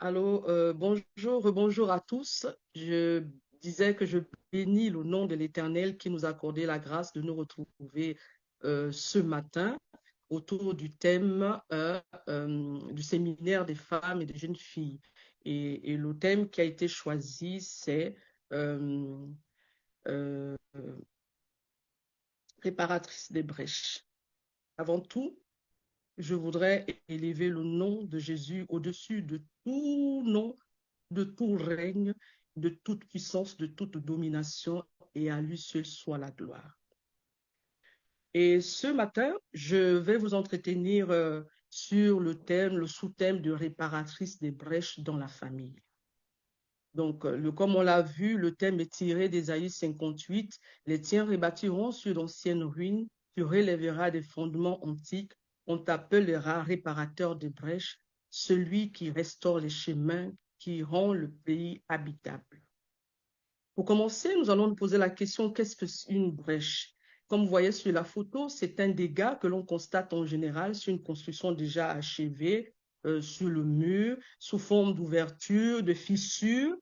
Allô, bonjour, rebonjour à tous. Je disais que je bénis le nom de l'Éternel qui nous a accordé la grâce de nous retrouver ce matin autour du thème du séminaire des femmes et des jeunes filles. Et le thème qui a été choisi, c'est euh, euh, réparatrice des brèches. Avant tout, je voudrais élever le nom de Jésus au-dessus de tout nom, de tout règne, de toute puissance, de toute domination, et à lui seul soit la gloire. Et ce matin, je vais vous entretenir sur le thème, le sous-thème de réparatrice des brèches dans la famille. Donc, comme on l'a vu, le thème est tiré d'Ésaïe 58. Les tiens rebâtiront sur d'anciennes ruines, tu relèveras des fondements antiques, on t'appellera réparateur des brèches, celui qui restaure les chemins, qui rend le pays habitable. Pour commencer, nous allons nous poser la question, qu'est-ce qu'une brèche? Comme vous voyez sur la photo, c'est un dégât que l'on constate en général sur une construction déjà achevée, sur le mur, sous forme d'ouverture, de fissure.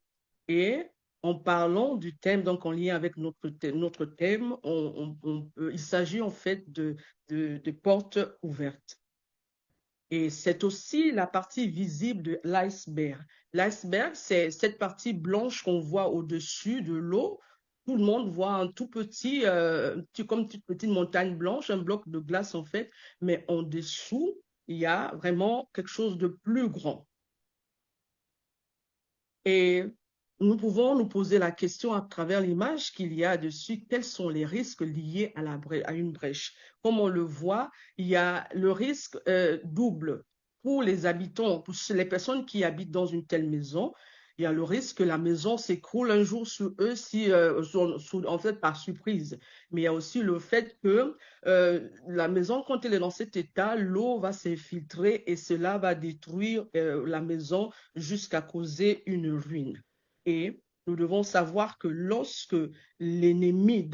Et en parlant du thème, donc en lien avec notre thème, il s'agit en fait de portes ouvertes. Et c'est aussi la partie visible de l'iceberg. L'iceberg, c'est cette partie blanche qu'on voit au-dessus de l'eau. Tout le monde voit un tout petit, comme une petite montagne blanche, un bloc de glace en fait, mais en dessous, il y a vraiment quelque chose de plus grand. Et nous pouvons nous poser la question à travers l'image qu'il y a dessus, quels sont les risques liés à à une brèche? Comme on le voit, il y a le risque double pour les habitants, pour les personnes qui habitent dans une telle maison. Il y a le risque que la maison s'écroule un jour sur eux si, en fait, par surprise. Mais il y a aussi le fait que la maison, quand elle est dans cet état, l'eau va s'infiltrer et cela va détruire la maison jusqu'à causer une ruine. Et nous devons savoir que lorsque l'ennemi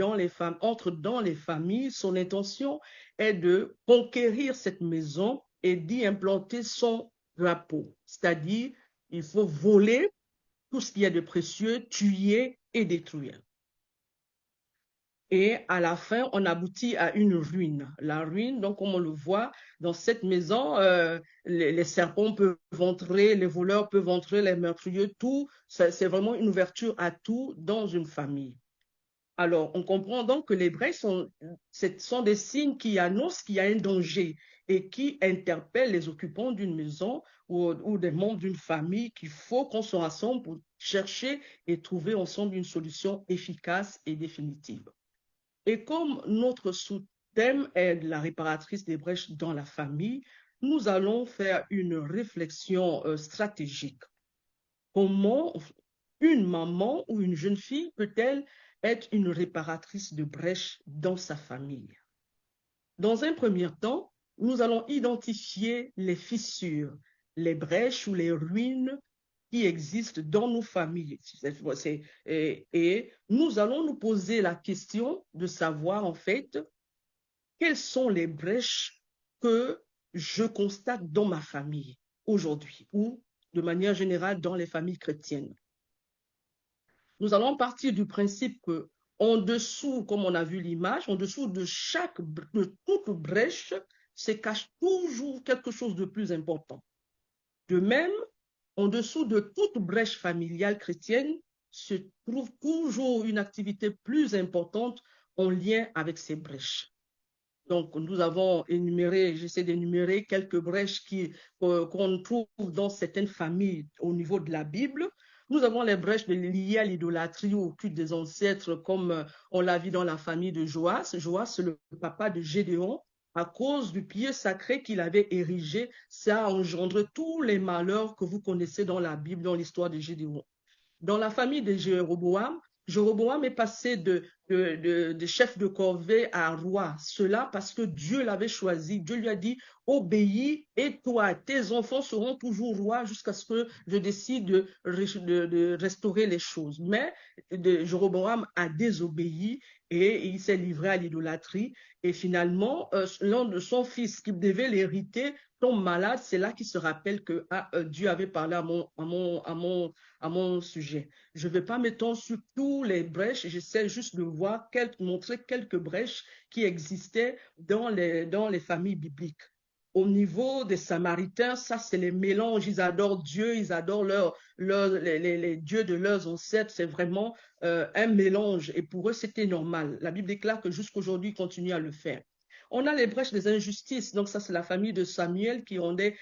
entre dans les familles, son intention est de conquérir cette maison et d'y implanter son drapeau. C'est-à-dire, il faut voler tout ce qui est de précieux, tuer et détruire. Et à la fin, on aboutit à une ruine. La ruine, donc, comme on le voit, dans cette maison, les serpents peuvent entrer, les voleurs peuvent entrer, les meurtriers, tout. C'est vraiment une ouverture à tout dans une famille. Alors, on comprend donc que les brèches sont des signes qui annoncent qu'il y a un danger et qui interpellent les occupants d'une maison ou des membres d'une famille qu'il faut qu'on soit ensemble pour chercher et trouver ensemble une solution efficace et définitive. Et comme notre sous-thème est la réparatrice des brèches dans la famille, nous allons faire une réflexion stratégique. Comment une maman ou une jeune fille peut-elle être une réparatrice de brèches dans sa famille? Dans un premier temps, nous allons identifier les fissures, les brèches ou les ruines qui existent dans nos familles. Et nous allons nous poser la question de savoir en fait quelles sont les brèches que je constate dans ma famille aujourd'hui ou de manière générale dans les familles chrétiennes. Nous allons partir du principe que en dessous, comme on a vu l'image, en dessous de toute brèche se cache toujours quelque chose de plus important. De même, en dessous de toute brèche familiale chrétienne se trouve toujours une activité plus importante en lien avec ces brèches. Donc, nous avons énuméré, j'essaie d'énumérer quelques brèches qu'on trouve dans certaines familles au niveau de la Bible. Nous avons les brèches liées à l'idolâtrie ou au culte des ancêtres, comme on l'a vu dans la famille de Joas. Joas, c'est le papa de Gédéon. À cause du pied sacré qu'il avait érigé, ça a engendré tous les malheurs que vous connaissez dans la Bible, dans l'histoire de Gédéon. Dans la famille de Jéroboam, Jéroboam est passé de chef de corvée à roi. Cela parce que Dieu l'avait choisi. Dieu lui a dit, obéis et toi, tes enfants seront toujours rois jusqu'à ce que je décide de restaurer les choses. Mais Jéroboam a désobéi et il s'est livré à l'idolâtrie. Et finalement, l'un de son fils qui devait l'hériter tombe malade. C'est là qu'il se rappelle que Dieu avait parlé à mon sujet. Je ne vais pas m'étendre sur tous les brèches, j'essaie juste de montrer quelques brèches qui existaient dans les familles bibliques. Au niveau des Samaritains, ça c'est les mélanges, ils adorent Dieu, ils adorent les dieux de leurs ancêtres, c'est vraiment un mélange et pour eux c'était normal. La Bible déclare que jusqu'aujourd'hui ils continuent à le faire. On a les brèches des injustices, donc ça c'est la famille de Samuel qui ont des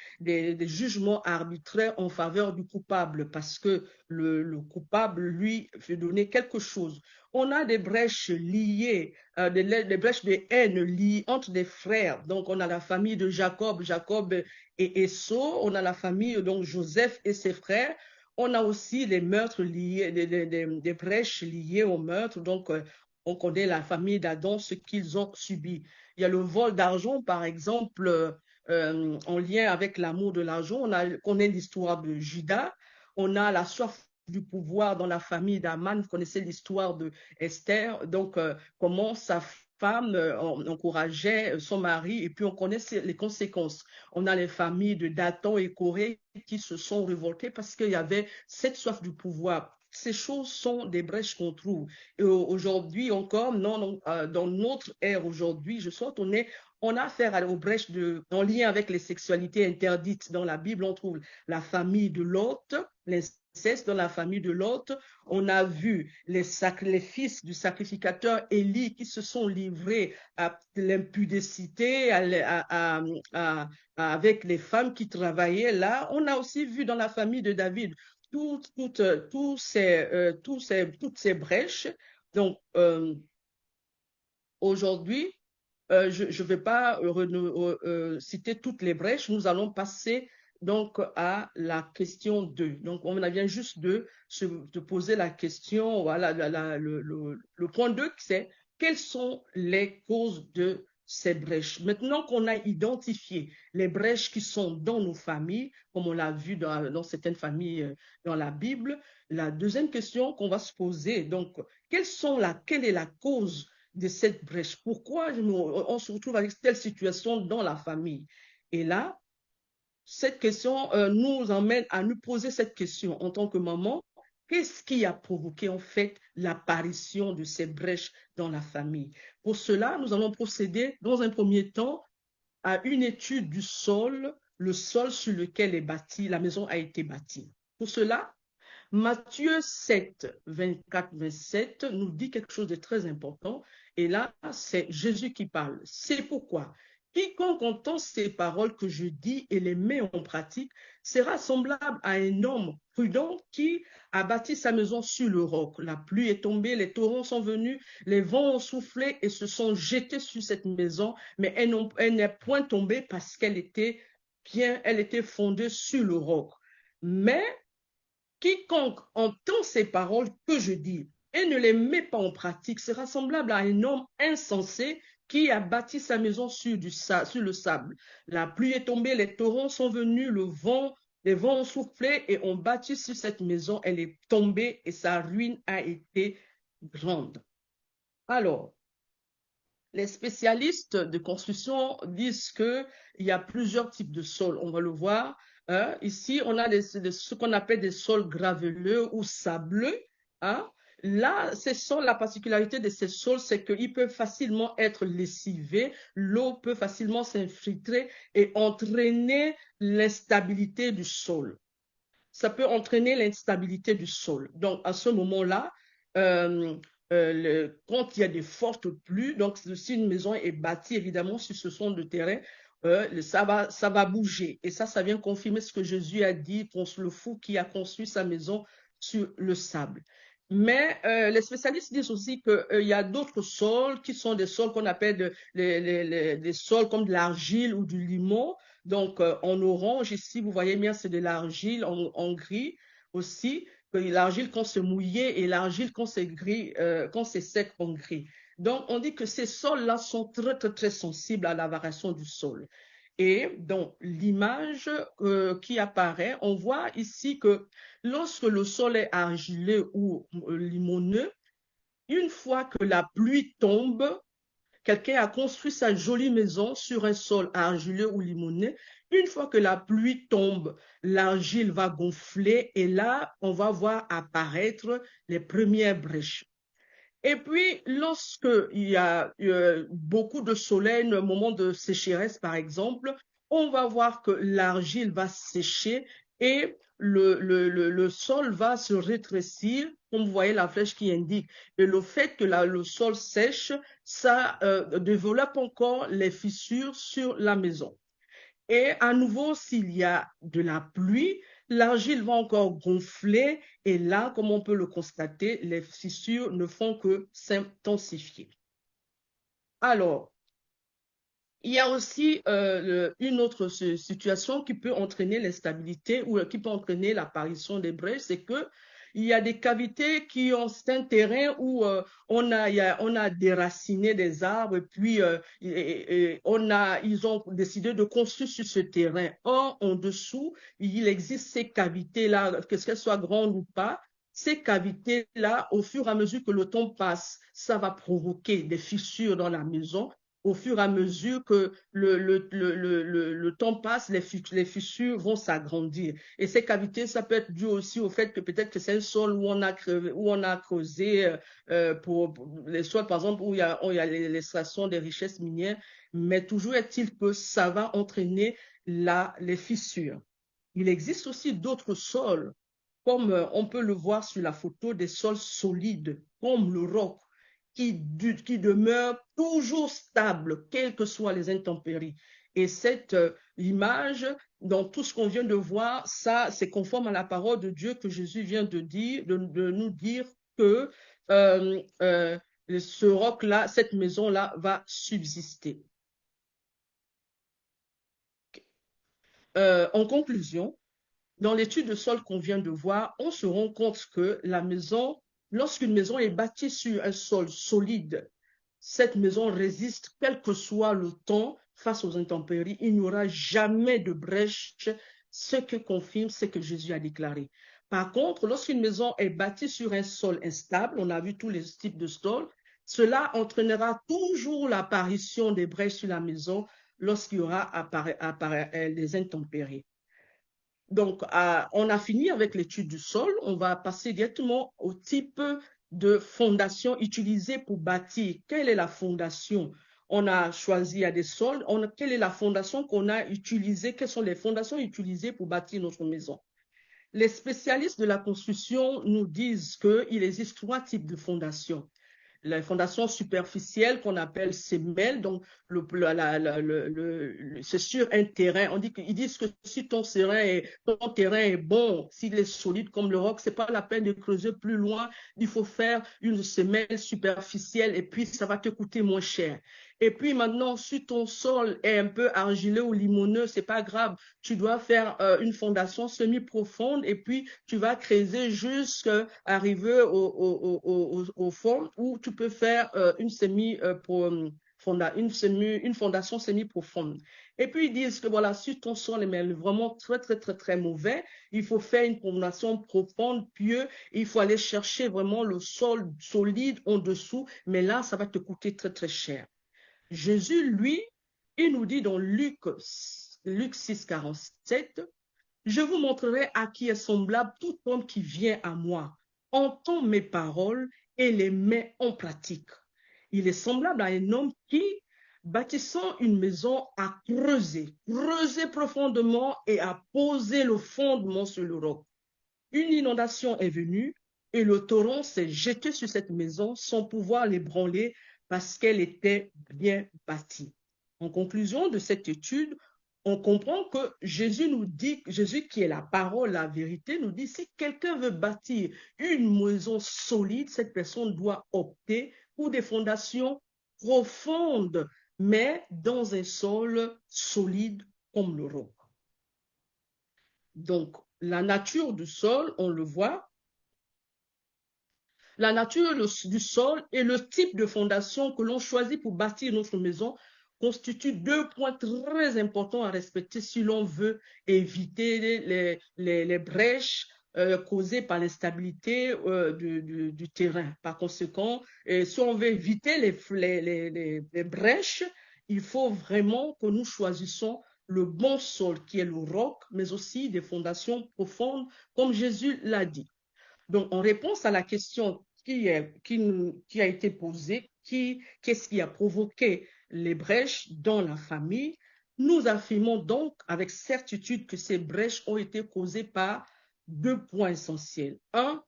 jugements arbitraires en faveur du coupable parce que le coupable lui fait donner quelque chose. On a des brèches liées, des brèches de haine liées entre des frères. Donc on a la famille de Jacob et Esau, on a la famille donc Joseph et ses frères. On a aussi les meurtres liés, des brèches liées au meurtre. Donc, on connaît la famille d'Adam, ce qu'ils ont subi. Il y a le vol d'argent, par exemple, en lien avec l'amour de l'argent. On connaît l'histoire de Judas. On a la soif du pouvoir dans la famille d'Aman. Vous connaissez l'histoire de Esther. Donc, comment sa femme encourageait son mari et puis on connaît les conséquences. On a les familles de Dathan et Corée qui se sont révoltées parce qu'il y avait cette soif du pouvoir. Ces choses sont des brèches qu'on trouve. Et aujourd'hui encore, dans notre ère aujourd'hui, on a affaire aux brèches en lien avec les sexualités interdites. Dans la Bible, on trouve la famille de Lot, l'inceste dans la famille de Lot. On a vu les fils du sacrificateur Élie qui se sont livrés à l'impudicité, avec les femmes qui travaillaient là. On a aussi vu dans la famille de David toutes ces brèches. Donc, aujourd'hui, je ne vais pas citer toutes les brèches. Nous allons passer donc à la question 2. Donc, on vient juste de poser la question, voilà, le point 2, c'est quelles sont les causes de ces brèches. Maintenant qu'on a identifié les brèches qui sont dans nos familles, comme on l'a vu dans certaines familles dans la Bible, la deuxième question qu'on va se poser, donc, quelle est la cause de cette brèche? Pourquoi on se retrouve avec telle situation dans la famille? Et là, cette question nous emmène à nous poser cette question en tant que maman. Qu'est-ce qui a provoqué en fait l'apparition de ces brèches dans la famille? Pour cela, nous allons procéder dans un premier temps à une étude du sol, le sol sur lequel la maison a été bâtie. Pour cela, Matthieu 7, 24, 27 nous dit quelque chose de très important. Et là, c'est Jésus qui parle. C'est pourquoi quiconque entend ces paroles que je dis et les met en pratique sera semblable à un homme prudent qui a bâti sa maison sur le roc. La pluie est tombée, les torrents sont venus, les vents ont soufflé et se sont jetés sur cette maison, mais elle n'est point tombée parce qu'elle était elle était fondée sur le roc. Mais quiconque entend ces paroles que je dis et ne les met pas en pratique sera semblable à un homme insensé qui a bâti sa maison sur le sable. La pluie est tombée, les torrents sont venus, les vents ont soufflé et ont bâti sur cette maison. Elle est tombée et sa ruine a été grande. Alors, les spécialistes de construction disent qu'il y a plusieurs types de sols. On va le voir. Ici, on a ce qu'on appelle des sols graveleux ou sableux. Hein. Là, la particularité de ces sols, c'est qu'ils peuvent facilement être lessivés, l'eau peut facilement s'infiltrer et entraîner l'instabilité du sol. Ça peut entraîner l'instabilité du sol. Donc, à ce moment-là, quand il y a des fortes pluies, donc si une maison est bâtie évidemment sur ce son de terrain, ça va bouger. Et ça vient confirmer ce que Jésus a dit pour le fou qui a construit sa maison sur le sable. Mais les spécialistes disent aussi qu'il y a d'autres sols qui sont des sols qu'on appelle des sols comme de l'argile ou du limon. Donc en orange, ici, vous voyez bien, c'est de l'argile, en gris aussi. l'argile quand c'est mouillé et l'argile quand c'est gris, quand c'est sec en gris. Donc, on dit que ces sols-là sont très, très, très sensibles à la variation du sol. Et dans l'image qui apparaît, on voit ici que lorsque le sol est argileux ou limoneux, une fois que la pluie tombe, quelqu'un a construit sa jolie maison sur un sol argileux ou limoneux. Une fois que la pluie tombe, l'argile va gonfler et là, on va voir apparaître les premières brèches. Et puis, lorsqu'il y a beaucoup de soleil, un moment de sécheresse, par exemple, on va voir que l'argile va sécher et le sol va se rétrécir, comme vous voyez la flèche qui indique. Et le fait que le sol sèche, ça développe encore les fissures sur la maison. Et à nouveau, s'il y a de la pluie, l'argile va encore gonfler et là, comme on peut le constater, les fissures ne font que s'intensifier. Alors, il y a aussi une autre situation qui peut entraîner l'instabilité ou qui peut entraîner l'apparition des brèches, c'est que il y a des cavités qui ont un terrain où on a déraciné des arbres et puis ils ont décidé de construire sur ce terrain. Or, en dessous, il existe ces cavités-là, que qu'elles soient grandes ou pas. Ces cavités-là, au fur et à mesure que le temps passe, ça va provoquer des fissures dans la maison au fur et à mesure que le temps passe, les fissures vont s'agrandir. Et ces cavités, ça peut être dû aussi au fait que peut-être que c'est un sol où on a creusé pour les sols, par exemple, où il y a l'extraction des richesses minières. Mais toujours est-il que ça va entraîner les fissures. Il existe aussi d'autres sols, comme on peut le voir sur la photo, des sols solides, comme le roc qui demeure toujours stable, quelles que soient les intempéries. Et cette image, dans tout ce qu'on vient de voir, ça, c'est conforme à la parole de Dieu que Jésus vient de dire, de nous dire que euh, euh, ce roc-là, cette maison-là va subsister. En conclusion, dans l'étude de sol qu'on vient de voir, on se rend compte que la maison, lorsqu'une maison est bâtie sur un sol solide, cette maison résiste quel que soit le temps face aux intempéries. Il n'y aura jamais de brèche, ce que confirme ce que Jésus a déclaré. Par contre, lorsqu'une maison est bâtie sur un sol instable, on a vu tous les types de sols, cela entraînera toujours l'apparition des brèches sur la maison lorsqu'il y aura des intempéries. Donc, on a fini avec l'étude du sol. On va passer directement au type de fondation utilisée pour bâtir. Quelle est la fondation? On a choisi à des sols. Quelle est la fondation qu'on a utilisée? Quelles sont les fondations utilisées pour bâtir notre maison? Les spécialistes de la construction nous disent qu'il existe trois types de fondations. La fondation superficielle qu'on appelle semelle, donc c'est sur un terrain. Ils disent que si ton terrain est bon, s'il est solide comme le roc, c'est pas la peine de creuser plus loin. Il faut faire une semelle superficielle et puis ça va te coûter moins cher. Et puis maintenant, si ton sol est un peu argileux ou limoneux, c'est pas grave. Tu dois faire une fondation semi-profonde et puis tu vas creuser jusqu'à arriver au fond où tu peux faire une fondation semi-profonde. Et puis ils disent que voilà, si ton sol est vraiment très, très, très, très mauvais, il faut faire une fondation profonde, pieux, il faut aller chercher vraiment le sol solide en dessous, mais là, ça va te coûter très, très cher. Jésus, lui, il nous dit dans Luc 6, 47, je vous montrerai à qui est semblable tout homme qui vient à moi, entend mes paroles et les met en pratique. Il est semblable à un homme qui, bâtissant une maison, a creusé profondément et a posé le fondement sur le roc. Une inondation est venue et le torrent s'est jeté sur cette maison sans pouvoir l'ébranler parce qu'elle était bien bâtie. En conclusion de cette étude, on comprend que Jésus nous dit, Jésus qui est la parole, la vérité, nous dit, si quelqu'un veut bâtir une maison solide, cette personne doit opter pour des fondations profondes, mais dans un sol solide comme le roc. Donc, la nature du sol, on le voit, la nature du sol et le type de fondation que l'on choisit pour bâtir notre maison constituent deux points très importants à respecter si l'on veut éviter les brèches causées par l'instabilité du terrain. Par conséquent, si on veut éviter les brèches, il faut vraiment que nous choisissons le bon sol qui est le roc, mais aussi des fondations profondes, comme Jésus l'a dit. Donc, en réponse à la question qui a été posée, qu'est-ce qui a provoqué les brèches dans la famille, nous affirmons donc avec certitude que ces brèches ont été causées par deux points essentiels. Un,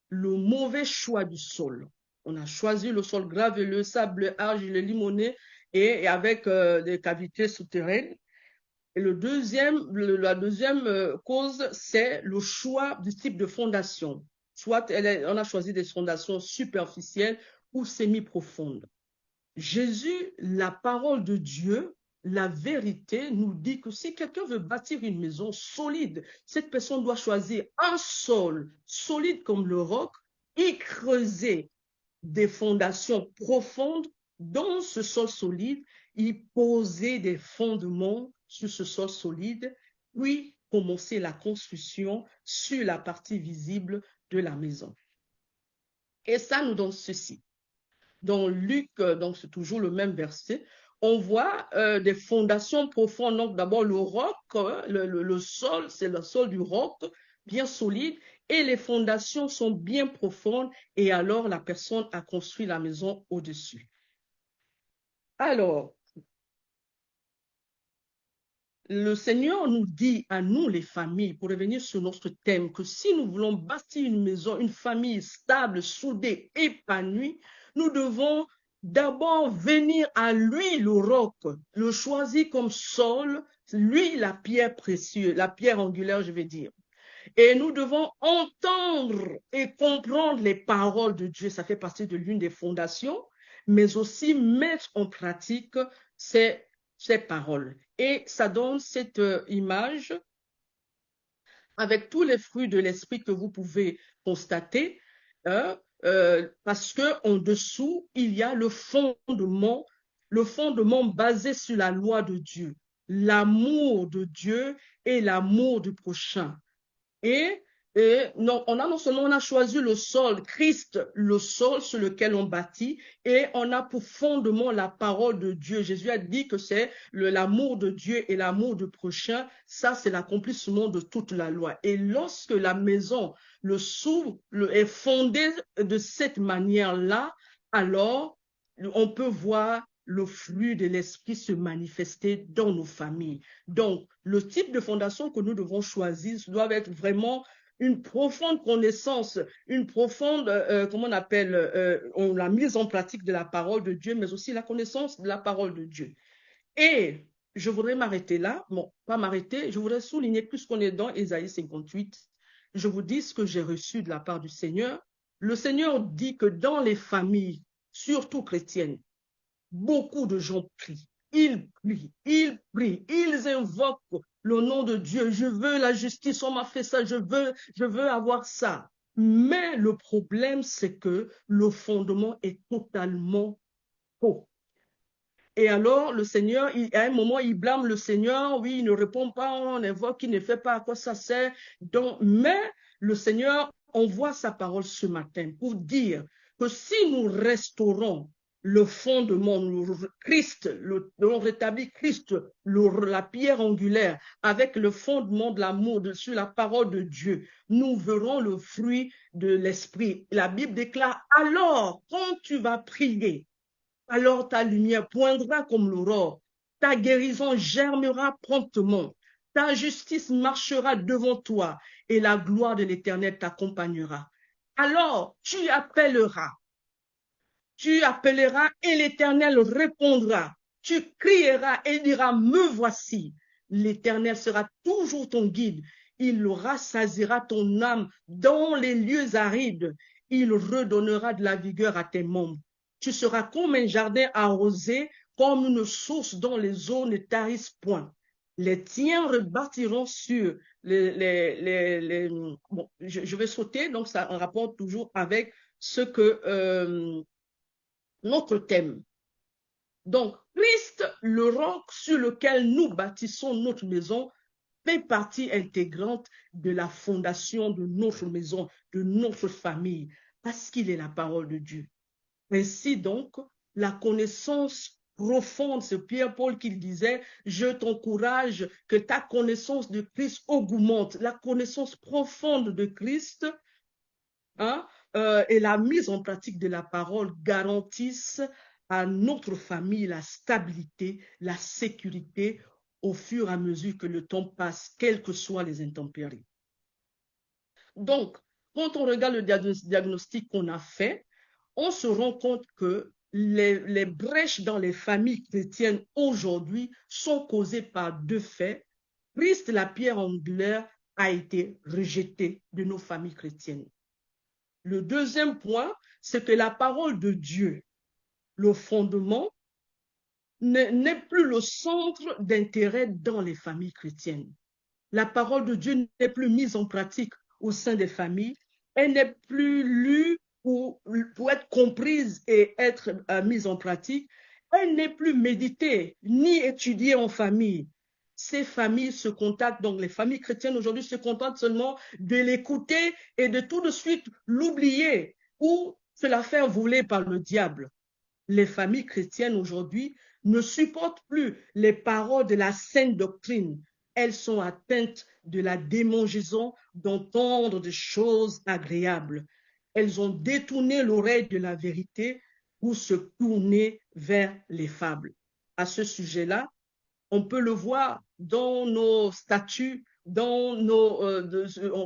le mauvais choix du sol. On a choisi le sol graveleux, sable, argile, limonné et avec des cavités souterraines. Et la deuxième cause, c'est le choix du type de fondation. Soit on a choisi des fondations superficielles ou semi-profondes. Jésus, la parole de Dieu, la vérité, nous dit que si quelqu'un veut bâtir une maison solide, cette personne doit choisir un sol solide comme le roc et creuser des fondations profondes dans ce sol solide, y poser des fondements sur ce sol solide, puis commencer la construction sur la partie visible de la maison. Et ça nous donne ceci. Dans Luc, donc c'est toujours le même verset, on voit des fondations profondes. Donc d'abord le roc, le sol, c'est le sol du roc, bien solide, et les fondations sont bien profondes, et alors la personne a construit la maison au-dessus. Alors, le Seigneur nous dit à nous, les familles, pour revenir sur notre thème, que si nous voulons bâtir une maison, une famille stable, soudée, épanouie, nous devons d'abord venir à lui, le roc, le choisir comme sol, lui, la pierre précieuse, la pierre angulaire, je vais dire. Et nous devons entendre et comprendre les paroles de Dieu. Ça fait partie de l'une des fondations, mais aussi mettre en pratique ces paroles. Et ça donne cette image avec tous les fruits de l'esprit que vous pouvez constater, parce que en dessous, il y a le fondement basé sur la loi de Dieu, l'amour de Dieu et l'amour du prochain. Et non, non seulement on a choisi le sol, Christ, le sol sur lequel on bâtit, et on a pour fondement la parole de Dieu. Jésus a dit que c'est l'amour de Dieu et l'amour du prochain. Ça, c'est l'accomplissement de toute la loi. Et lorsque la maison, est fondée de cette manière-là, alors on peut voir le fruit de l'esprit se manifester dans nos familles. Donc, le type de fondation que nous devons choisir doit être vraiment une profonde connaissance, une profonde, comment on appelle, la mise en pratique de la parole de Dieu, mais aussi la connaissance de la parole de Dieu. Et je voudrais m'arrêter là, bon, pas m'arrêter, je voudrais souligner, puisqu'on est dans Ésaïe 58, je vous dis ce que j'ai reçu de la part du Seigneur. Le Seigneur dit que dans les familles, surtout chrétiennes, beaucoup de gens prient. Ils prient, ils invoquent le nom de Dieu. Je veux la justice, on m'a fait ça, je veux avoir ça. Mais le problème, c'est que le fondement est totalement faux. Et alors, le Seigneur, à un moment, il blâme le Seigneur. Oui, il ne répond pas, on invoque, il ne fait pas à quoi ça sert. Donc, mais le Seigneur envoie sa parole ce matin pour dire que si nous restaurons le fondement, Christ, on rétablit Christ, la pierre angulaire, avec le fondement de l'amour sur la parole de Dieu, nous verrons le fruit de l'esprit. La Bible déclare, alors, quand tu vas prier, alors ta lumière poindra comme l'aurore, ta guérison germera promptement, ta justice marchera devant toi et la gloire de l'Éternel t'accompagnera. Alors tu appelleras et l'Éternel répondra. Tu crieras et diras, me voici. L'Éternel sera toujours ton guide. Il rassasiera ton âme dans les lieux arides. Il redonnera de la vigueur à tes membres. Tu seras comme un jardin arrosé, comme une source dont les eaux ne tarissent point. Les tiens rebâtiront sur bon, je vais sauter, donc ça rapporte toujours avec ce que notre thème. Donc, Christ, le roc sur lequel nous bâtissons notre maison, fait partie intégrante de la fondation de notre maison, de notre famille, parce qu'il est la parole de Dieu. Ainsi donc, la connaissance profonde, c'est Pierre-Paul qui disait, je t'encourage que ta connaissance de Christ augmente. La connaissance profonde de Christ, hein, et la mise en pratique de la parole garantissent à notre famille la stabilité, la sécurité au fur et à mesure que le temps passe, quelles que soient les intempéries. Donc, quand on regarde le diagnostic qu'on a fait, on se rend compte que les brèches dans les familles chrétiennes aujourd'hui sont causées par deux faits. Christ, la pierre angulaire, a été rejeté de nos familles chrétiennes. Le deuxième point, c'est que la parole de Dieu, le fondement, n'est plus le centre d'intérêt dans les familles chrétiennes. La parole de Dieu n'est plus mise en pratique au sein des familles. Elle n'est plus lue pour être comprise et être mise en pratique. Elle n'est plus méditée ni étudiée en famille. Ces familles se contentent, donc les familles chrétiennes aujourd'hui se contentent seulement de l'écouter et de tout de suite l'oublier ou se la faire voler par le diable. Les familles chrétiennes aujourd'hui ne supportent plus les paroles de la sainte doctrine. Elles sont atteintes de la démangeaison d'entendre des choses agréables. Elles ont détourné l'oreille de la vérité pour se tourner vers les fables. À ce sujet-là, on peut le voir dans nos statuts, dans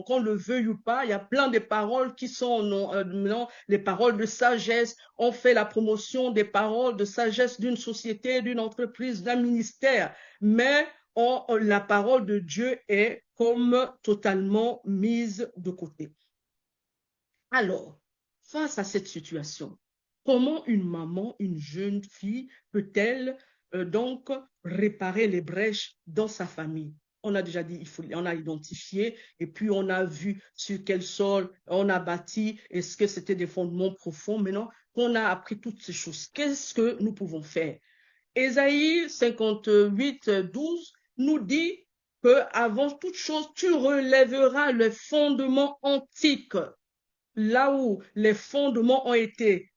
qu'on le veuille ou pas, il y a plein de paroles qui sont non, les paroles de sagesse. On fait la promotion des paroles de sagesse d'une société, d'une entreprise, d'un ministère, mais la parole de Dieu est comme totalement mise de côté. Alors, face à cette situation, comment une maman, une jeune fille peut-elle donc réparer les brèches dans sa famille? On a déjà dit, on a identifié et puis on a vu sur quel sol on a bâti, est-ce que c'était des fondements profonds. Maintenant qu'on a appris toutes ces choses, qu'est-ce que nous pouvons faire? Ésaïe 58, 12 nous dit que avant toute chose, tu relèveras les fondements antiques là où les fondements ont été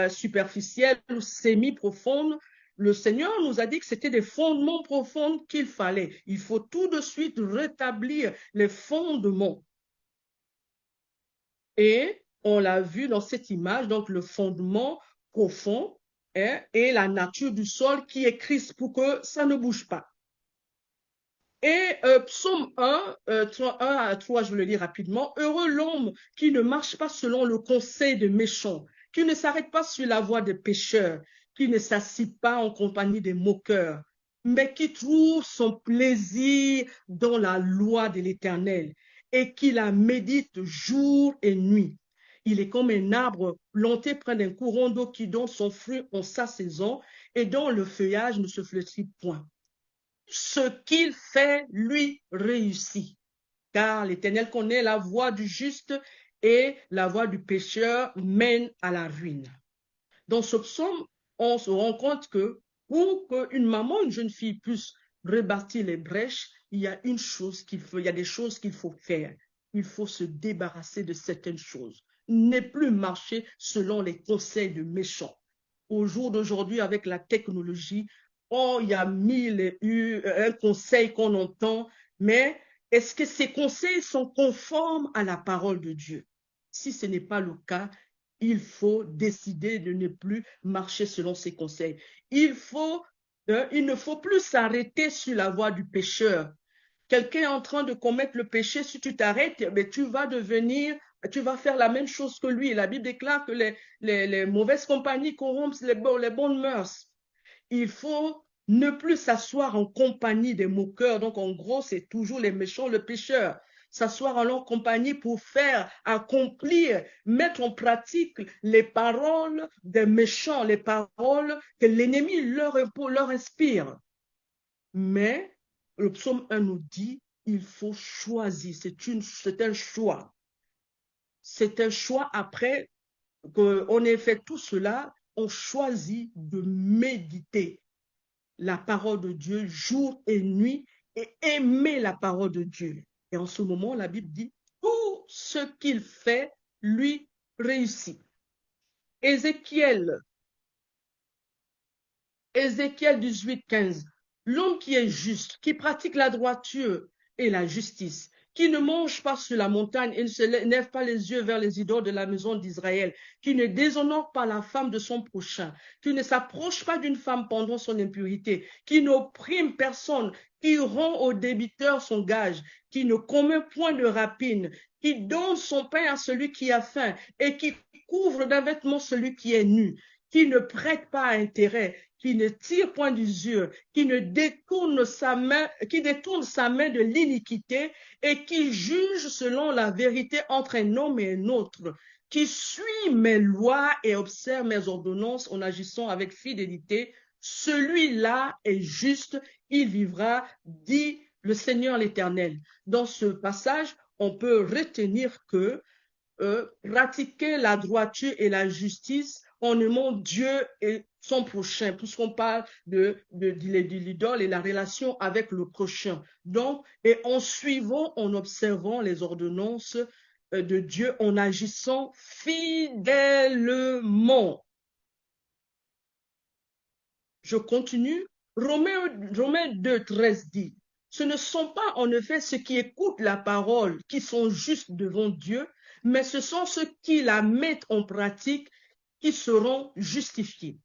superficiels ou semi-profonds, le Seigneur nous a dit que c'était des fondements profonds qu'il fallait. Il faut tout de suite rétablir les fondements. Et on l'a vu dans cette image, donc le fondement profond et la nature du sol qui est Christ pour que ça ne bouge pas. Et psaume 1, 1 à 3, je vais le lire rapidement. Heureux l'homme qui ne marche pas selon le conseil des méchants, qui ne s'arrête pas sur la voie des pécheurs, qui ne s'assied pas en compagnie des moqueurs, mais qui trouve son plaisir dans la loi de l'Éternel et qui la médite jour et nuit. Il est comme un arbre planté près d'un courant d'eau qui donne son fruit en sa saison et dont le feuillage ne se flétrit point. Ce qu'il fait lui réussit, car l'Éternel connaît la voie du juste et la voie du pécheur mène à la ruine. Dans ce psaume, on se rend compte que pour qu'une maman, une jeune fille puisse rebâtir les brèches, il y a une chose qu'il faut, il y a des choses qu'il faut faire. Il faut se débarrasser de certaines choses, ne plus marcher selon les conseils de méchants. Au jour d'aujourd'hui, avec la technologie, oh, il y a mille et un conseil qu'on entend, mais est-ce que ces conseils sont conformes à la parole de Dieu? Si ce n'est pas le cas, il faut décider de ne plus marcher selon ces conseils. Il ne faut plus s'arrêter sur la voie du pécheur. Quelqu'un est en train de commettre le péché, si tu t'arrêtes, mais tu vas faire la même chose que lui. La Bible déclare que les mauvaises compagnies corrompent les bonnes mœurs. Il faut ne plus s'asseoir en compagnie des moqueurs. Donc, en gros, c'est toujours les méchants, le pécheur. S'asseoir en leur compagnie pour faire, accomplir, mettre en pratique les paroles des méchants, les paroles que l'ennemi leur inspire. Mais le psaume 1 nous dit, il faut choisir, c'est un choix. c'est un choix après qu'on ait fait tout cela, on choisit de méditer la parole de Dieu jour et nuit et aimer la parole de Dieu. Et en ce moment, la Bible dit, tout ce qu'il fait lui réussit. Ézéchiel, Ézéchiel 18, 15. L'homme qui est juste, qui pratique la droiture et la justice, qui ne mange pas sur la montagne et ne se lève pas les yeux vers les idoles de la maison d'Israël, qui ne déshonore pas la femme de son prochain, qui ne s'approche pas d'une femme pendant son impurité, qui n'opprime personne, qui rend au débiteur son gage, qui ne commet point de rapine, qui donne son pain à celui qui a faim et qui couvre d'un vêtement celui qui est nu, qui ne prête pas intérêt, qui ne tire point d'usure, qui détourne sa main de l'iniquité et qui juge selon la vérité entre un homme et un autre, qui suit mes lois et observe mes ordonnances en agissant avec fidélité, celui-là est juste, il vivra, dit le Seigneur l'Éternel. Dans ce passage, on peut retenir que pratiquer la droiture et la justice en aimant Dieu et son prochain, puisqu'on parle de l'idole et la relation avec le prochain. Donc, et en suivant, en observant les ordonnances de Dieu, en agissant fidèlement. Je continue. Romains 2, 13 dit, ce ne sont pas en effet ceux qui écoutent la parole qui sont justes devant Dieu, mais ce sont ceux qui la mettent en pratique qui seront justifiés.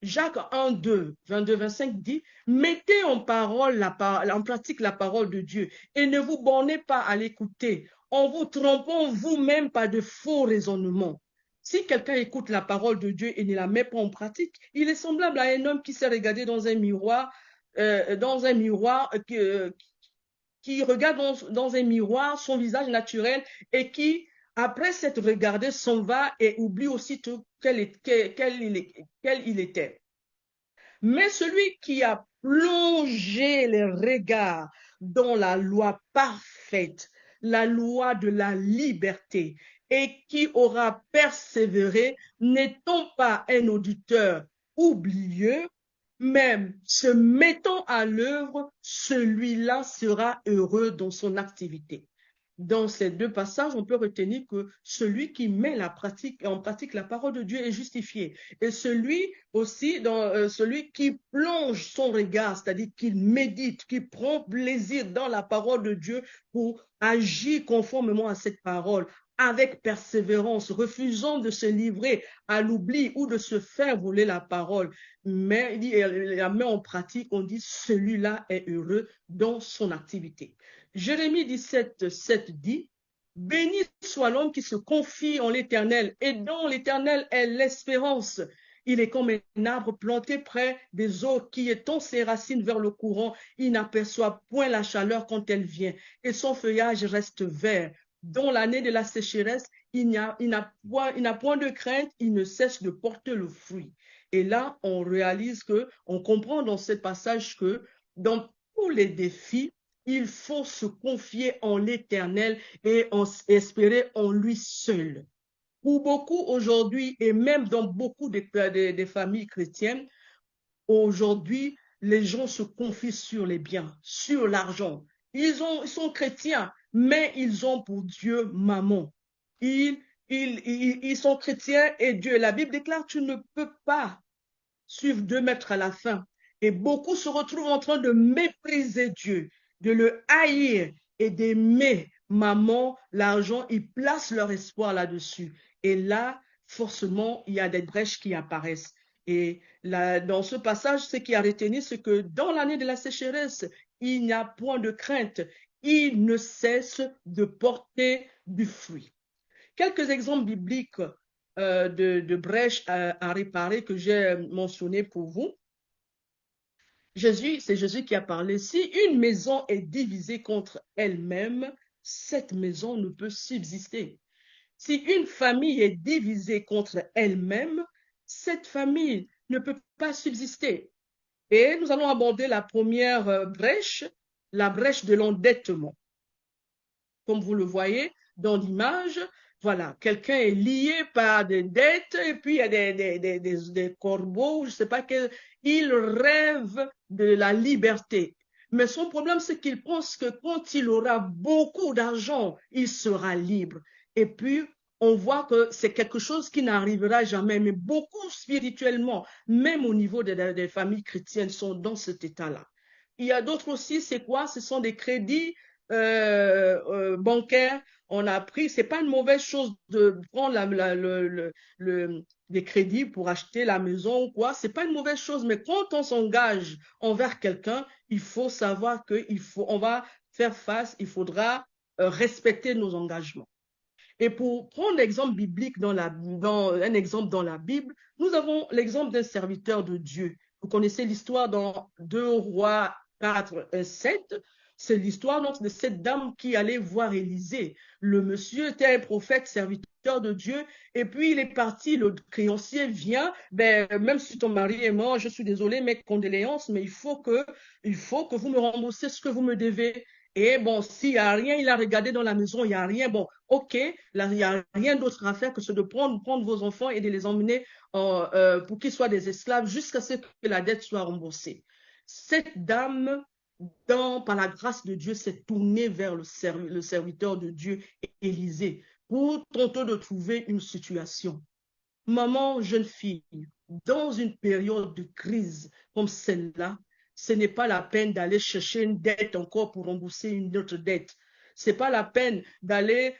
Jacques 1, 2, 22, 25 dit, mettez en pratique la parole de Dieu et ne vous bornez pas à l'écouter en vous trompant vous-même par de faux raisonnements. Si quelqu'un écoute la parole de Dieu et ne la met pas en pratique, il est semblable à un homme qui s'est regardé dans un miroir, qui regarde dans un miroir son visage naturel et qui, après s'être regardé, s'en va et oublie aussitôt quel il était. Mais celui qui a plongé les regards dans la loi parfaite, la loi de la liberté, et qui aura persévéré, n'étant pas un auditeur oublieux, même se mettant à l'œuvre, celui-là sera heureux dans son activité. Dans ces deux passages, on peut retenir que celui qui met en pratique la parole de Dieu est justifié. Et celui aussi, celui qui plonge son regard, c'est-à-dire qu'il médite, qui prend plaisir dans la parole de Dieu pour agir conformément à cette parole, avec persévérance, refusant de se livrer à l'oubli ou de se faire voler la parole, mais il la met en pratique, on dit celui-là est heureux dans son activité. Jérémie 17, 7 dit, béni soit l'homme qui se confie en l'Éternel et dont l'Éternel est l'espérance. Il est comme un arbre planté près des eaux qui étend ses racines vers le courant. Il n'aperçoit point la chaleur quand elle vient et son feuillage reste vert. Dans l'année de la sécheresse, il n'a point de crainte, il ne cesse de porter le fruit. Et là, on réalise on comprend dans ce passage que dans tous les défis, il faut se confier en l'Éternel et espérer en lui seul. Pour beaucoup aujourd'hui, et même dans beaucoup des familles chrétiennes, aujourd'hui, les gens se confient sur les biens, sur l'argent. Ils sont chrétiens, mais ils ont pour Dieu mammon. Ils sont chrétiens et Dieu. La Bible déclare, tu ne peux pas suivre 2 mètres à la fin. Et beaucoup se retrouvent en train de mépriser Dieu, de le haïr et d'aimer maman, l'argent. Ils placent leur espoir là-dessus. Et là, forcément, il y a des brèches qui apparaissent. Et là, dans ce passage, ce qui a retenu, c'est que dans l'année de la sécheresse, il n'y a point de crainte. Il ne cesse de porter du fruit. Quelques exemples bibliques de brèches à réparer que j'ai mentionné pour vous. C'est Jésus qui a parlé. Si une maison est divisée contre elle-même, cette maison ne peut subsister. Si une famille est divisée contre elle-même, cette famille ne peut pas subsister. Et nous allons aborder la première brèche, la brèche de l'endettement. Comme vous le voyez dans l'image, Voilà, quelqu'un est lié par des dettes et puis il y a des corbeaux, je ne sais pas quel. Il rêve de la liberté. Mais son problème, c'est qu'il pense que quand il aura beaucoup d'argent, il sera libre. Et puis, on voit que c'est quelque chose qui n'arrivera jamais. Mais beaucoup spirituellement, même au niveau des familles chrétiennes, sont dans cet état-là. Il y a d'autres aussi, c'est quoi? Ce sont des crédits bancaires. On a pris, c'est pas une mauvaise chose de prendre des crédits pour acheter la maison ou quoi, c'est pas une mauvaise chose, mais quand on s'engage envers quelqu'un, il faut savoir on va faire face, il faudra respecter nos engagements. Et pour prendre l'exemple biblique un exemple dans la Bible, nous avons l'exemple d'un serviteur de Dieu. Vous connaissez l'histoire dans 2 Rois 4, 7. C'est l'histoire donc de cette dame qui allait voir Élisée. Le monsieur était un prophète, serviteur de Dieu, et puis il est parti, le créancier vient, ben, même si ton mari est mort, je suis désolé, mes condoléances, mais il faut que vous me remboursez ce que vous me devez. Et bon, s'il n'y a rien, il a regardé dans la maison, il n'y a rien. Bon, OK, là, il n'y a rien d'autre à faire que ce de prendre vos enfants et de les emmener pour qu'ils soient des esclaves jusqu'à ce que la dette soit remboursée. Cette dame, par la grâce de Dieu, s'est tournée vers le serviteur de Dieu, Élisée, pour tenter de trouver une situation. Maman, jeune fille, dans une période de crise comme celle-là, ce n'est pas la peine d'aller chercher une dette encore pour rembourser une autre dette. Ce n'est pas la peine d'aller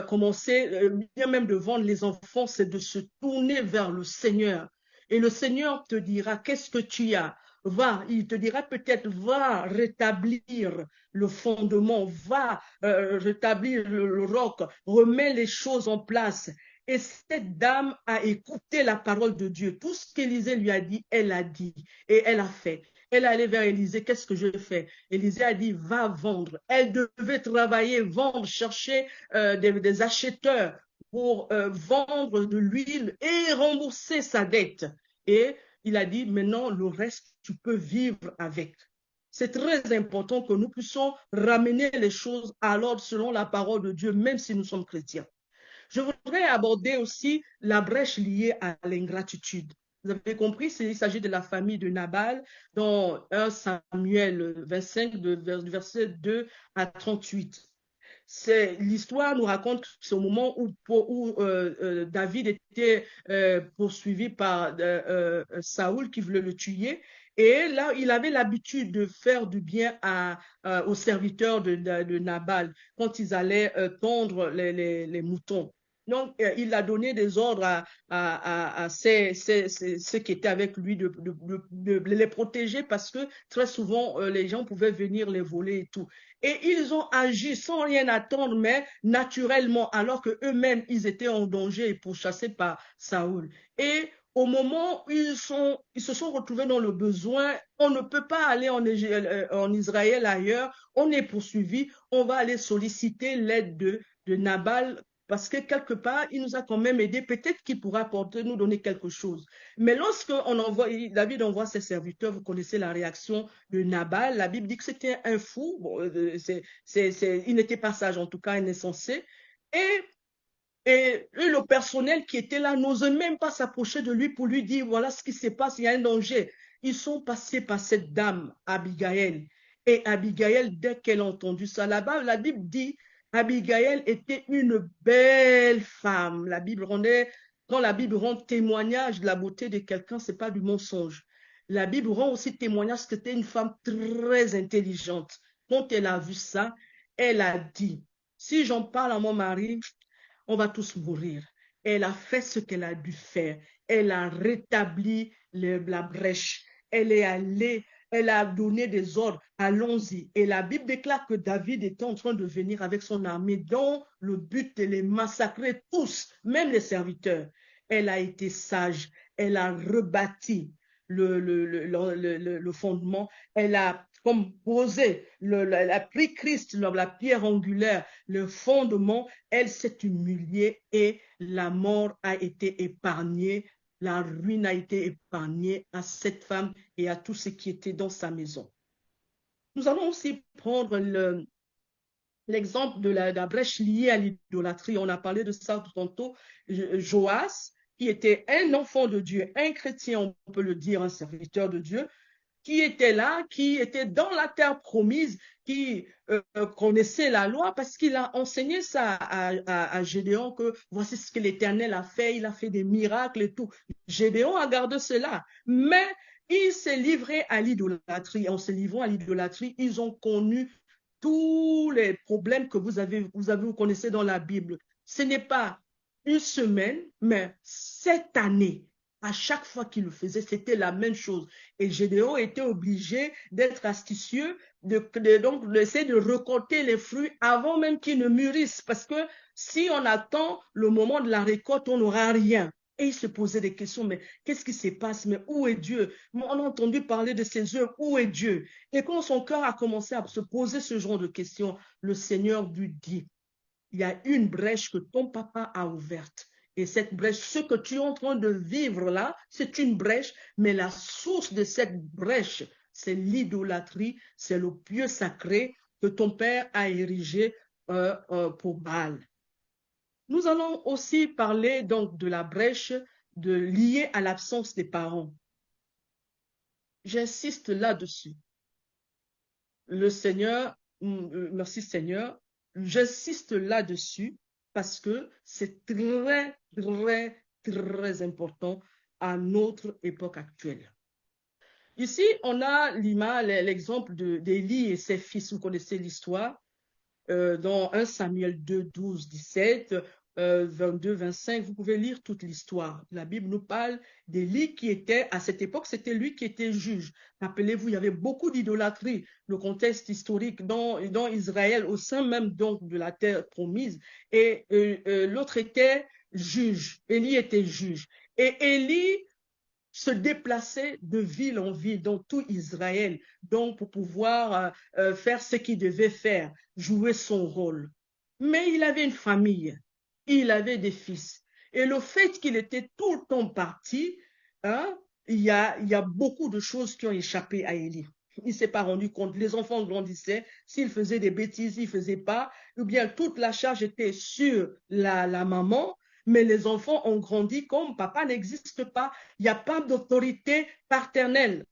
commencer, bien même de vendre les enfants, c'est de se tourner vers le Seigneur. Et le Seigneur te dira, qu'est-ce que tu as? Va, il te dira peut-être, va rétablir le fondement, va rétablir le roc, remets les choses en place. Et cette dame a écouté la parole de Dieu. Tout ce qu'Élisée lui a dit, elle a dit et elle a fait. Elle est allée vers Élisée, qu'est-ce que je fais? Élisée a dit, va vendre. Elle devait travailler, vendre, chercher des acheteurs pour vendre de l'huile et rembourser sa dette. Et il a dit, maintenant, le reste, tu peux vivre avec. C'est très important que nous puissions ramener les choses à l'ordre selon la parole de Dieu, même si nous sommes chrétiens. Je voudrais aborder aussi la brèche liée à l'ingratitude. Vous avez compris, il s'agit de la famille de Nabal dans 1 Samuel 25, du verset 2 à 38. L'histoire nous raconte que c'est au moment où David était poursuivi par Saoul qui voulait le tuer. Et là, il avait l'habitude de faire du bien aux serviteurs de Nabal quand ils allaient tondre les moutons. Donc, il a donné des ordres à ceux qui étaient avec lui de les protéger parce que très souvent, les gens pouvaient venir les voler et tout. Et ils ont agi sans rien attendre, mais naturellement, alors que eux-mêmes, ils étaient en danger et pourchassés par Saoul. Et au moment où ils se sont retrouvés dans le besoin, on ne peut pas aller en Israël ailleurs, on est poursuivi, on va aller solliciter l'aide de Nabal parce que quelque part, il nous a quand même aidé. Peut-être qu'il pourra nous donner quelque chose. Mais lorsque David envoie ses serviteurs, vous connaissez la réaction de Nabal. La Bible dit que c'était un fou. Bon, il n'était pas sage, en tout cas, insensé. Et et le personnel qui était là n'ose même pas s'approcher de lui pour lui dire, voilà ce qui se passe, il y a un danger. Ils sont passés par cette dame, Abigail. Et Abigail, dès qu'elle a entendu ça là-bas, la Bible dit, Abigail était une belle femme. Quand la Bible rend témoignage de la beauté de quelqu'un, ce n'est pas du mensonge. La Bible rend aussi témoignage que c'était une femme très intelligente. Quand elle a vu ça, elle a dit, si j'en parle à mon mari, on va tous mourir. Elle a fait ce qu'elle a dû faire. Elle a rétabli la brèche. Elle est allée, elle a donné des ordres. Allons-y. Et la Bible déclare que David était en train de venir avec son armée dans le but de les massacrer tous, même les serviteurs. Elle a été sage. Elle a rebâti le fondement. Elle a comme posé, elle a pris Christ, la pierre angulaire, le fondement, elle s'est humiliée et la mort a été épargnée, la ruine a été épargnée à cette femme et à tous ceux qui étaient dans sa maison. Nous allons aussi prendre l'exemple de la brèche liée à l'idolâtrie. On a parlé de ça tout tantôt. Joas, qui était un enfant de Dieu, un chrétien, on peut le dire, un serviteur de Dieu, qui était là, qui était dans la terre promise, qui connaissait la loi parce qu'il a enseigné ça à Gédéon que voici ce que l'Éternel a fait, il a fait des miracles et tout. Gédéon a gardé cela, mais il s'est livré à l'idolâtrie. En se livrant à l'idolâtrie, ils ont connu tous les problèmes que vous connaissez dans la Bible. Ce n'est pas une semaine, mais cette année, à chaque fois qu'il le faisait, c'était la même chose. Et Gédéon était obligé d'être astucieux, donc d'essayer de récolter les fruits avant même qu'ils ne mûrissent. Parce que si on attend le moment de la récolte, on n'aura rien. Et il se posait des questions, mais qu'est-ce qui se passe? Mais où est Dieu? On a entendu parler de ses œuvres, où est Dieu? Et quand son cœur a commencé à se poser ce genre de questions, le Seigneur lui dit, il y a une brèche que ton papa a ouverte. Et cette brèche, ce que tu es en train de vivre là, c'est une brèche, mais la source de cette brèche, c'est l'idolâtrie, c'est le pieu sacré que ton père a érigé pour Baal. Nous allons aussi parler donc de la brèche liée à l'absence des parents. J'insiste là-dessus. Le Seigneur, merci Seigneur, j'insiste là-dessus parce que c'est très, très, très important à notre époque actuelle. Ici, on a l'exemple d'Élie et ses fils. Vous connaissez l'histoire dans 1 Samuel 2, 12, 17, 22, 25. Vous pouvez lire toute l'histoire. La Bible nous parle d'Élie qui était, à cette époque, c'était lui qui était juge. Rappelez-vous, il y avait beaucoup d'idolâtrie, le contexte historique dans Israël, au sein même donc de la terre promise. Et l'autre était juge. Élie était juge. Et Élie se déplaçait de ville en ville dans tout Israël, donc pour pouvoir faire ce qu'il devait faire, jouer son rôle. Mais il avait une famille, il avait des fils. Et le fait qu'il était tout le temps parti, hein, il y a beaucoup de choses qui ont échappé à Élie. Il ne s'est pas rendu compte. Les enfants grandissaient. S'ils faisaient des bêtises, ils ne faisaient pas. Ou bien toute la charge était sur la maman. Mais les enfants ont grandi comme papa n'existe pas. Il n'y a pas d'autorité paternelle.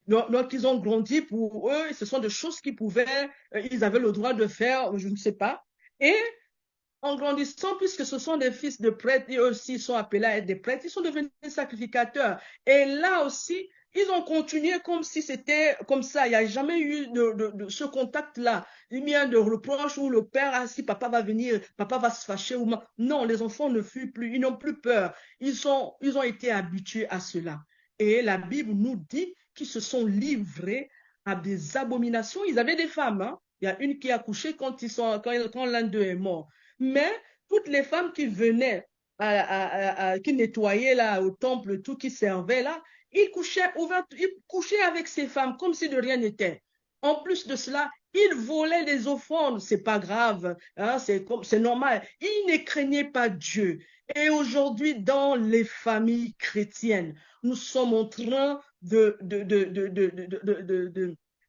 Donc, ils ont grandi pour eux. Ce sont des choses qu'ils pouvaient, ils avaient le droit de faire, je ne sais pas. Et en grandissant, puisque ce sont des fils de prêtres, et eux aussi sont appelés à être des prêtres, ils sont devenus sacrificateurs. Et là aussi, ils ont continué comme si c'était comme ça. Il n'y a jamais eu de ce contact-là. Il y a de reproches où le père, ah, si papa va venir, papa va se fâcher. Non, les enfants ne fuient plus, ils n'ont plus peur. Ils ont été habitués à cela. Et la Bible nous dit qu'ils se sont livrés à des abominations. Ils avaient des femmes, hein. Il y a une qui a couché quand l'un d'eux est mort. Mais toutes les femmes qui venaient, qui nettoyaient là au temple, tout qui servait là, ils couchaient avec ces femmes comme si de rien n'était. En plus de cela, ils volaient les offrandes, c'est pas grave, hein, c'est normal. Ils ne craignaient pas Dieu. Et aujourd'hui, dans les familles chrétiennes, nous sommes en train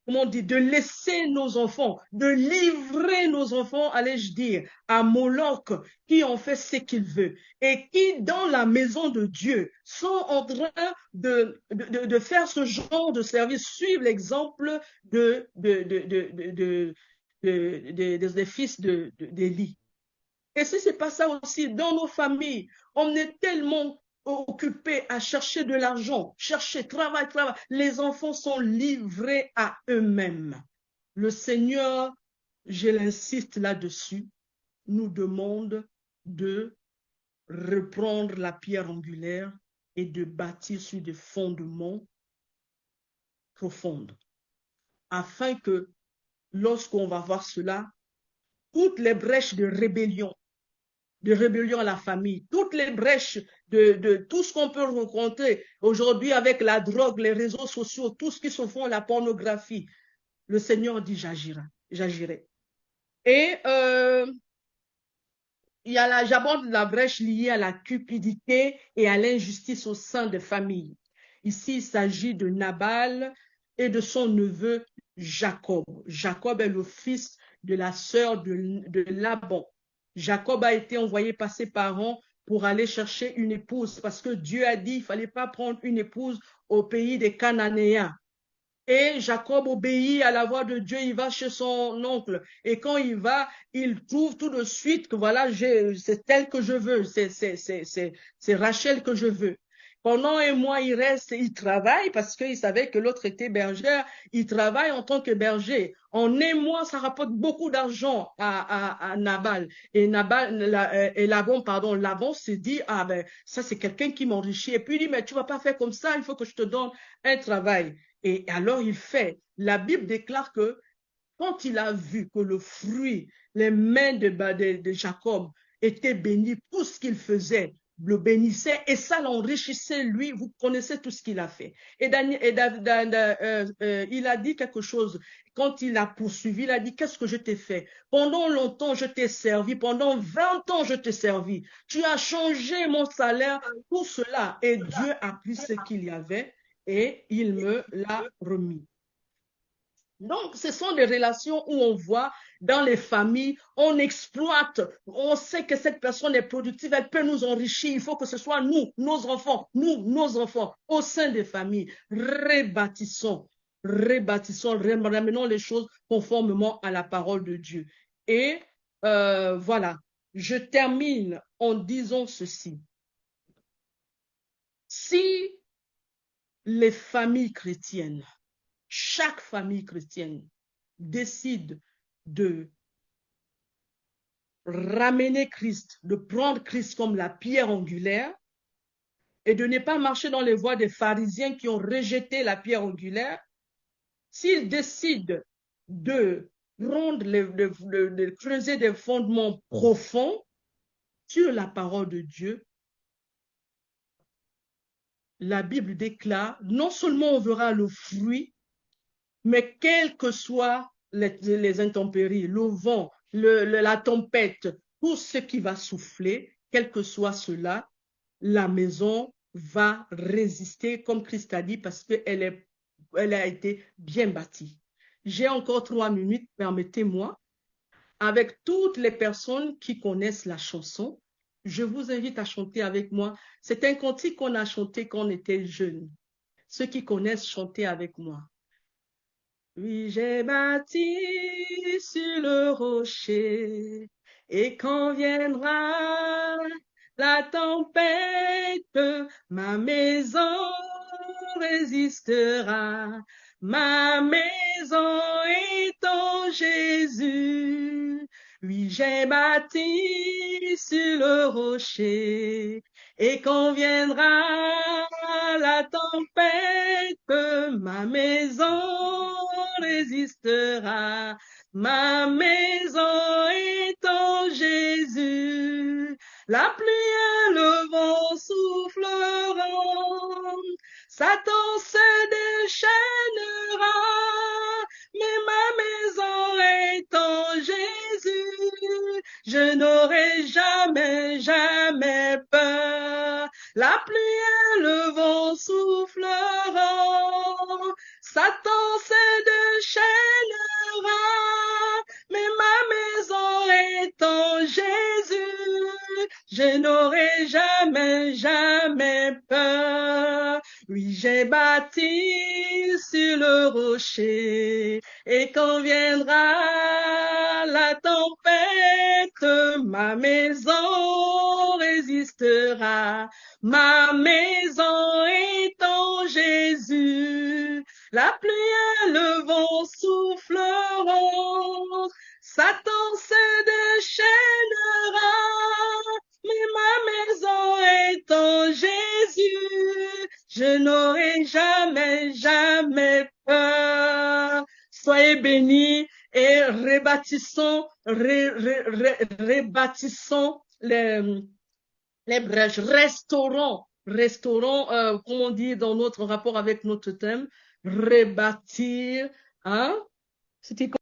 comment on dit, de laisser nos enfants, de livrer nos enfants, allais-je dire, à Moloch, qui en fait ce qu'il veut, et qui, dans la maison de Dieu, sont en train de faire ce genre de service, suivre l'exemple des fils d'Élie. Et si ce n'est pas ça aussi, dans nos familles, on est tellement occupés à chercher de l'argent, chercher, travail, travail. Les enfants sont livrés à eux-mêmes. Le Seigneur, je l'insiste là-dessus, nous demande de reprendre la pierre angulaire et de bâtir sur des fondements profonds, afin que lorsqu'on va voir cela, toutes les brèches de rébellion à la famille, toutes les brèches de tout ce qu'on peut rencontrer aujourd'hui avec la drogue, les réseaux sociaux, tout ce qui se font, la pornographie, le Seigneur dit j'agirai. Et j'aborde la brèche liée à la cupidité et à l'injustice au sein des familles. Ici, il s'agit de Nabal et de son neveu Jacob. Jacob est le fils de la sœur de Laban. Jacob a été envoyé par ses parents pour aller chercher une épouse parce que Dieu a dit qu'il ne fallait pas prendre une épouse au pays des Cananéens. Et Jacob obéit à la voix de Dieu, il va chez son oncle. Et quand il va, il trouve tout de suite que voilà, c'est elle que je veux, c'est Rachel que je veux. Pendant un mois, il reste, il travaille parce qu'il savait que l'autre était bergère. Il travaille en tant que berger. En un mois, ça rapporte beaucoup d'argent à Nabal. Et Laban, pardon, Laban se dit, ah ben, ça c'est quelqu'un qui m'enrichit. Et puis il dit, mais tu vas pas faire comme ça, il faut que je te donne un travail. Et alors il fait. La Bible déclare que quand il a vu que le fruit, les mains de Jacob étaient bénies, tout ce qu'il faisait le bénissait et ça l'enrichissait lui. Vous connaissez tout ce qu'il a fait. Et il a dit quelque chose. Quand il a poursuivi, il a dit, qu'est-ce que je t'ai fait? Pendant longtemps, je t'ai servi. Pendant 20 ans, je t'ai servi. Tu as changé mon salaire, tout cela. Et Dieu a pris ce qu'il y avait et il me l'a remis. Donc, ce sont des relations où on voit dans les familles, on exploite, on sait que cette personne est productive, elle peut nous enrichir. Il faut que ce soit nous, nos enfants, au sein des familles. Rebâtissons, ramenons les choses conformément à la parole de Dieu. Et voilà, je termine en disant ceci. Si les familles chrétiennes, chaque famille chrétienne décide de ramener Christ, de prendre Christ comme la pierre angulaire et de ne pas marcher dans les voies des pharisiens qui ont rejeté la pierre angulaire, s'ils décident de prendre de creuser des fondements profonds sur la parole de Dieu, la Bible déclare, non seulement on verra le fruit, mais quelles que soient les intempéries, le vent, la tempête, tout ce qui va souffler, quel que soit cela, la maison va résister, comme Christ a dit, parce qu'elle a été bien bâtie. J'ai encore 3 minutes, permettez-moi. Avec toutes les personnes qui connaissent la chanson, je vous invite à chanter avec moi. C'est un cantique qu'on a chanté quand on était jeunes. Ceux qui connaissent, chantez avec moi. Oui, j'ai bâti sur le rocher, et quand viendra la tempête, ma maison résistera. Ma maison est en Jésus. Oui, j'ai bâti sur le rocher, et quand viendra la tempête, ma maison résistera. Ma maison est en Jésus. La pluie et le vent souffleront. Satan se déchaînera. Mais ma maison est en Jésus. Je n'aurai jamais, jamais peur. La pluie et le vent souffleront. Satan se déchaînera, mais ma maison est en Jésus. Je n'aurai jamais, jamais peur. Oui, j'ai bâti sur le rocher, et quand viendra la tempête, ma maison résistera. Ma maison est en Jésus. La pluie et le vent souffleront. Satan se déchaînera. Mais ma maison est en Jésus. Je n'aurai jamais, jamais peur. Soyez bénis et rebâtissons les brèches, restaurons, comme on dit dans notre rapport avec notre thème, rebâtir, hein? C'était